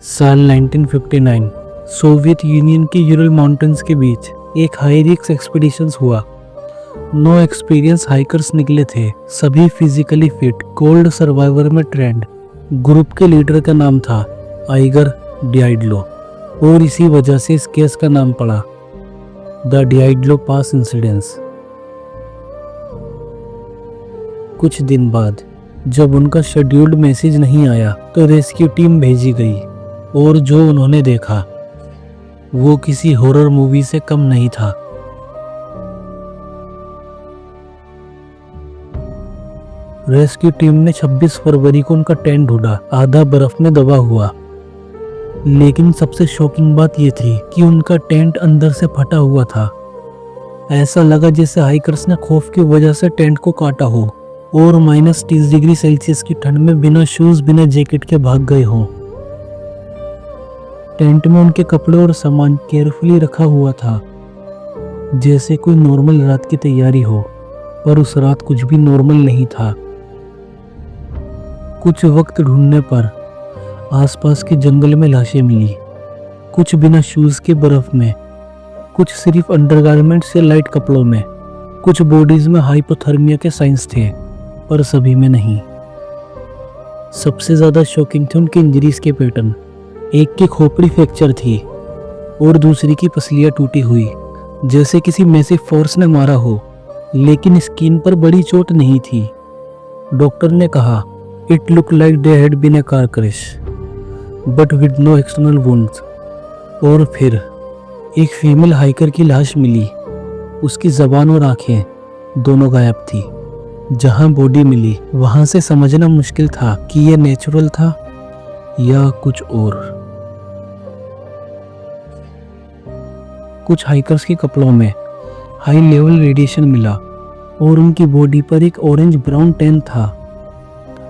साल 1959 Soviet union के Ural mountains के बीच एक हाई रिस्क एक्सपीडिशंस हुआ। 9 एक्सपीरियंस हाइकर्स निकले थे, सभी फिजिकली फिट, कोल्ड सर्वाइवर में ट्रेंड। ग्रुप के लीडर का नाम था आइगर डियाइडलो और इसी वजह से इस केस का नाम पड़ा द डियाइडलो पास इंसिडेंस। कुछ दिन बाद जब उनका शेड्यूल्ड मैसेज नहीं आया तो रेस्क्यू टीम भेजी गई और जो उन्होंने देखा वो किसी हॉरर मूवी से कम नहीं था। रेस्क्यू टीम ने 26 फरवरी को उनका टेंट ढूंढा, आधा बर्फ में दबा हुआ। लेकिन सबसे शॉकिंग बात यह थी कि उनका टेंट अंदर से फटा हुआ था। ऐसा लगा जैसे हाइकर्स ने खौफ की वजह से टेंट को काटा हो और -30 डिग्री सेल्सियस की ठंड में बिना शूज बिना जैकेट के भाग गए हों। टेंट में उनके कपड़े और सामान केयरफुली रखा हुआ था, जैसे कोई नॉर्मल रात की तैयारी हो, पर उस रात कुछ भी नॉर्मल नहीं था। कुछ वक्त ढूंढने पर आसपास के जंगल में लाशें मिली, कुछ बिना शूज के बर्फ में, कुछ सिर्फ अंडरगारमेंट्स या लाइट कपड़ों में, कुछ बॉडीज में हाइपोथर्मिया के साइंस थे, पर सभी में नहीं। सबसे ज्यादा शॉकिंग थे उनके इंजरीज के पैटर्न। एक की खोपड़ी फ्रैक्चर थी और दूसरी की पसलियां टूटी हुई, जैसे किसी मैसिव फोर्स ने मारा हो, लेकिन स्किन पर बड़ी चोट नहीं थी। डॉक्टर ने कहा it look like they had been a car crash but with no external wounds. और फिर एक फीमेल हाइकर की लाश मिली, उसकी जबान और आंखें दोनों गायब थी। जहां बॉडी मिली वहां से समझना मुश्किल था कि यह नेचुरल था या कुछ और। कुछ हाइकर्स के कपड़ों में हाई लेवल रेडिएशन मिला और उनकी बॉडी पर एक ऑरेंज ब्राउन टैन था,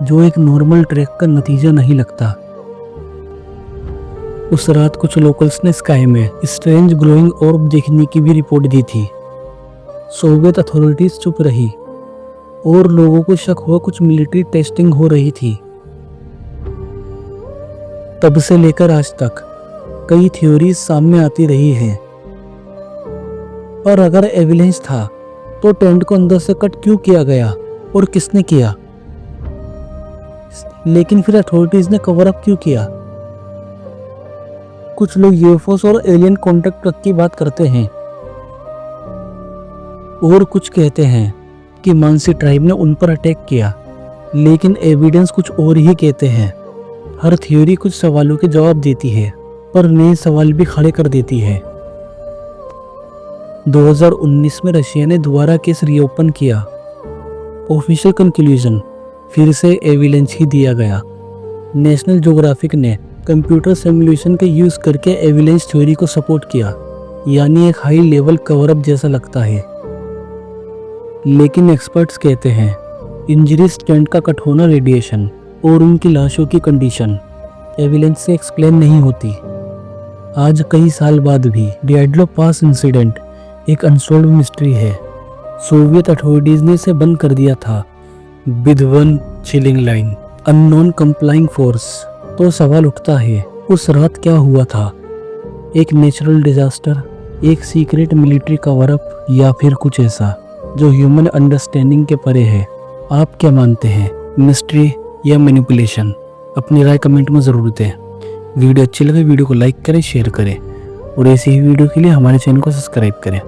जो एक नॉर्मल ट्रैक का नतीजा नहीं लगता। उस रात कुछ लोकल्स ने स्काई में स्ट्रेंज ग्लोइंग ऑर्ब देखने की भी रिपोर्ट दी थी। सोवियत अथॉरिटीज चुप रही और लोगों को शक हुआ कुछ मिलिट्री टेस्टिंग हो रही थी। तब से लेकर आज तक कई थ्योरीज सामने आती रही हैं, पर अगर एविडेंस था तो टेंट को अंदर से कट क्यों किया गया और किसने किया? लेकिन फिर अथॉरिटीज ने कवर अप क्यों किया? कुछ लोग यूएफओस और एलियन कॉन्टेक्ट की बात करते हैं और कुछ कहते हैं कि मानसी ट्राइब ने उन पर अटैक किया, लेकिन एविडेंस कुछ और ही कहते हैं। हर थ्योरी कुछ सवालों के जवाब देती है, पर नए सवाल भी खड़े कर देती है। 2019 में रशिया ने दोबारा केस रीओपन किया। ऑफिशियल कंक्लूजन फिर से एविडेंस ही दिया गया। नेशनल ज्योग्राफिक ने कंप्यूटर सिमुलेशन के यूज करके एविडेंस थ्योरी को सपोर्ट किया, यानी एक हाई लेवल कवर अप जैसा लगता है। लेकिन एक्सपर्ट्स कहते हैं इंजरीज, टेंट का कट होना, रेडिएशन और उनकी लाशों की कंडीशन एविडेंस से एक्सप्लेन नहीं होती। आज कई साल बाद भी डियाइडलो पास इंसिडेंट एक अनसॉल्व्ड मिस्ट्री है। सोवियत अथॉरिटीज ने इसे बंद कर दिया था with one chilling line, unknown complying force. तो सवाल उठता है उस रात क्या हुआ था? एक नेचुरल डिजास्टर, एक सीक्रेट मिलिट्री कवर अप, या फिर कुछ ऐसा जो ह्यूमन अंडरस्टैंडिंग के परे है? आप क्या मानते हैं, मिस्ट्री या मैनिपुलेशन? अपनी राय कमेंट में ज़रूर दें। वीडियो अच्छी लगे वीडियो को लाइक करें, शेयर करें और ऐसी ही वीडियो के लिए हमारे चैनल को सब्सक्राइब करें।